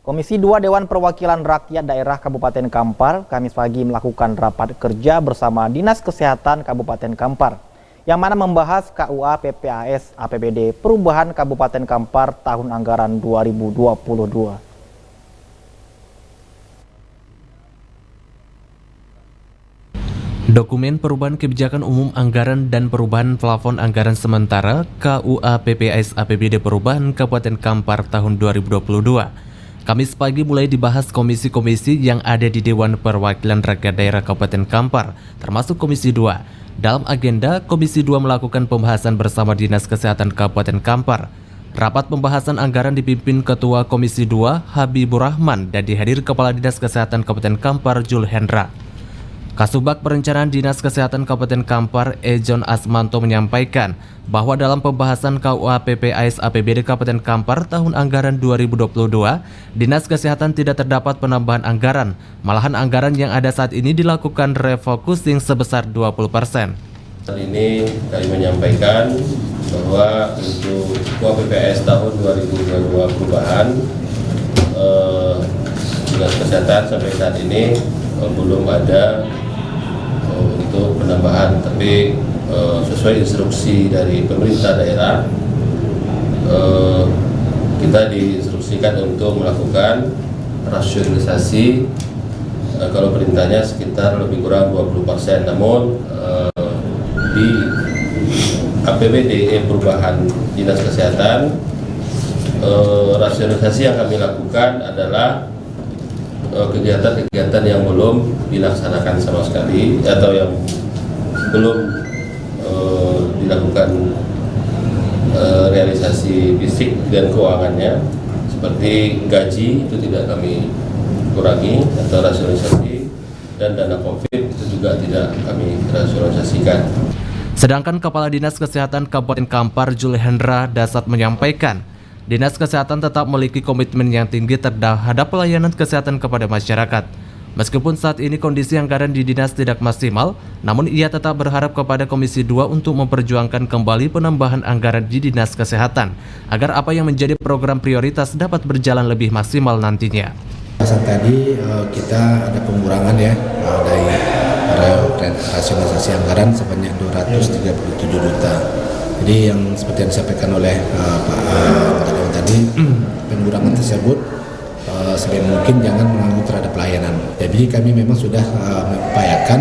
Komisi 2 Dewan Perwakilan Rakyat Daerah Kabupaten Kampar Kamis pagi melakukan rapat kerja bersama Dinas Kesehatan Kabupaten Kampar yang mana membahas KUA PPAS APBD Perubahan Kabupaten Kampar tahun anggaran 2022. Dokumen Perubahan Kebijakan Umum Anggaran dan Perubahan Plafon Anggaran Sementara KUA PPAS APBD Perubahan Kabupaten Kampar tahun 2022. Kamis pagi mulai dibahas komisi-komisi yang ada di Dewan Perwakilan Rakyat Daerah Kabupaten Kampar, termasuk Komisi 2. Dalam agenda, Komisi 2 melakukan pembahasan bersama Dinas Kesehatan Kabupaten Kampar. Rapat pembahasan anggaran dipimpin Ketua Komisi 2 Habibur Rahman dan dihadiri Kepala Dinas Kesehatan Kabupaten Kampar Jul Hendra. Kasubag Perencanaan Dinas Kesehatan Kabupaten Kampar Ejon Asmanto menyampaikan bahwa dalam pembahasan KUA PPAS APBD Kabupaten Kampar tahun anggaran 2022, Dinas Kesehatan tidak terdapat penambahan anggaran, malahan anggaran yang ada saat ini dilakukan refocusing sebesar 20%. Saat ini kami menyampaikan bahwa untuk KUA PPAS tahun 2022 perubahan Dinas Kesehatan sampai saat ini belum ada untuk penambahan, tapi sesuai instruksi dari pemerintah daerah kita diinstruksikan untuk melakukan rasionalisasi, kalau perintahnya sekitar lebih kurang 20%, namun di APBD perubahan Dinas Kesehatan rasionalisasi yang kami lakukan adalah kegiatan-kegiatan yang belum dilaksanakan sama sekali atau yang belum dilakukan realisasi fisik dan keuangannya, seperti gaji itu tidak kami kurangi atau rasionalisasi, dan dana COVID itu juga tidak kami rasionalisasikan. Sedangkan Kepala Dinas Kesehatan Kabupaten Kampar Jul Hendra Dasat menyampaikan Dinas Kesehatan tetap memiliki komitmen yang tinggi terhadap pelayanan kesehatan kepada masyarakat. Meskipun saat ini kondisi anggaran di dinas tidak maksimal, namun ia tetap berharap kepada Komisi 2 untuk memperjuangkan kembali penambahan anggaran di Dinas Kesehatan, agar apa yang menjadi program prioritas dapat berjalan lebih maksimal nantinya. Saat tadi kita ada pengurangan ya dari rasionalisasi anggaran sebanyak 237 juta. Jadi yang seperti yang disampaikan oleh Pak Dewan tadi, pengurangan tersebut sebisa mungkin jangan mengganggu terhadap pelayanan. Jadi kami memang sudah mengupayakan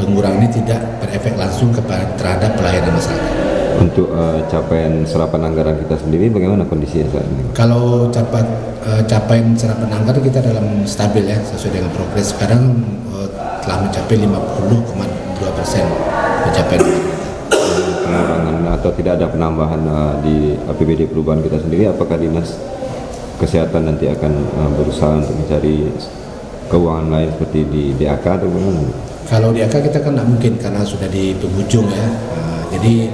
pengurangan ini tidak berefek langsung terhadap pelayanan masyarakat. Untuk capaian serapan anggaran kita sendiri, bagaimana kondisinya saat ini? Kalau capaian serapan anggaran kita dalam stabil ya, sesuai dengan progres. Sekarang telah mencapai 50,2% pencapaian. Pengurangan atau tidak ada penambahan di APBD perubahan kita sendiri, apakah Dinas Kesehatan nanti akan berusaha untuk mencari keuangan lain seperti di DAK atau bagaimana? Kalau DAK kita kan tidak mungkin karena sudah di penghujung ya. Jadi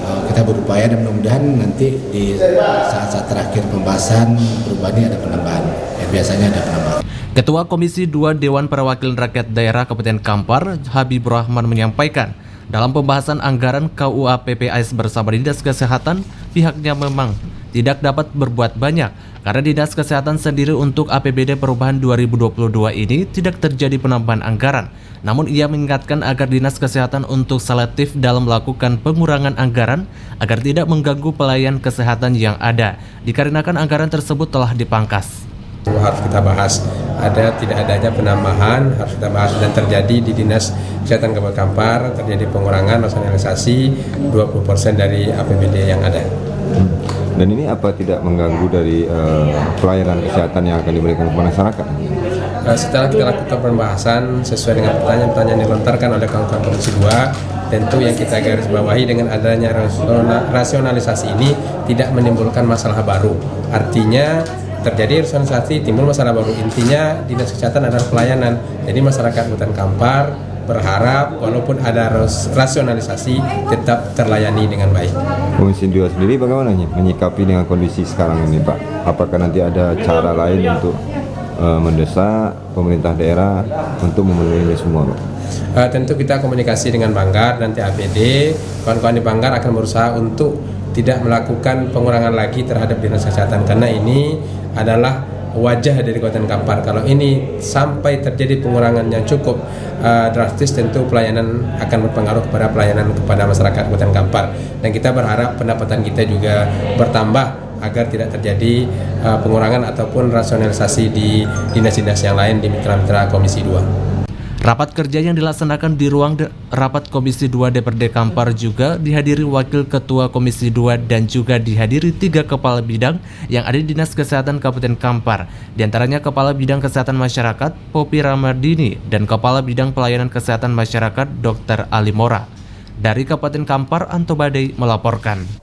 kita berupaya dan mudah-mudahan nanti di saat-saat terakhir pembahasan perubahan ini ada penambahan. Ya, biasanya ada penambahan. Ketua Komisi 2 Dewan Perwakilan Rakyat Daerah Kabupaten Kampar Habibur Rahman menyampaikan dalam pembahasan anggaran KUA PPAS bersama Dinas Kesehatan, pihaknya memang tidak dapat berbuat banyak karena Dinas Kesehatan sendiri untuk APBD perubahan 2022 ini tidak terjadi penambahan anggaran. Namun ia mengingatkan agar Dinas Kesehatan untuk selektif dalam melakukan pengurangan anggaran agar tidak mengganggu pelayan kesehatan yang ada, dikarenakan anggaran tersebut telah dipangkas. Harus kita bahas, tidak adanya penambahan harus kita bahas, dan terjadi di Dinas Kesehatan Kabupaten Kampar terjadi pengurangan rasionalisasi 20% dari APBD yang ada. Dan ini apa tidak mengganggu dari pelayanan kesehatan yang akan diberikan kepada masyarakat? Setelah kita lakukan pembahasan sesuai dengan pertanyaan-pertanyaan yang dilontarkan oleh kawan-kawan Komisi 2, tentu yang kita garis bawahi dengan adanya rasionalisasi ini tidak menimbulkan masalah baru. Artinya terjadi rasionalisasi, timbul masalah baru. Intinya Dinas Kesehatan adalah pelayanan. Jadi masyarakat Kabupaten Kampar berharap walaupun ada rasionalisasi tetap terlayani dengan baik. Komisi 2 sendiri bagaimana menyikapi dengan kondisi sekarang ini, Pak? Apakah nanti ada cara lain untuk mendesak pemerintah daerah untuk memenuhi ini semua, Pak? Tentu kita komunikasi dengan Banggar, nanti APD, kawan-kawan di Banggar akan berusaha untuk tidak melakukan pengurangan lagi terhadap Dinas Kesehatan, karena ini adalah wajah dari Kabupaten Kampar. Kalau ini sampai terjadi pengurangan yang cukup drastis, tentu pelayanan akan berpengaruh kepada pelayanan kepada masyarakat Kabupaten Kampar. Dan kita berharap pendapatan kita juga bertambah agar tidak terjadi pengurangan ataupun rasionalisasi di dinas-dinas yang lain di mitra-mitra Komisi 2. Rapat kerja yang dilaksanakan di ruang rapat Komisi 2 DPRD Kampar juga dihadiri Wakil Ketua Komisi 2 dan juga dihadiri 3 Kepala Bidang yang ada di Dinas Kesehatan Kabupaten Kampar. Di antaranya Kepala Bidang Kesehatan Masyarakat, Popi Ramadini, dan Kepala Bidang Pelayanan Kesehatan Masyarakat, Dr. Ali Mora. Dari Kabupaten Kampar, Anto Badai melaporkan.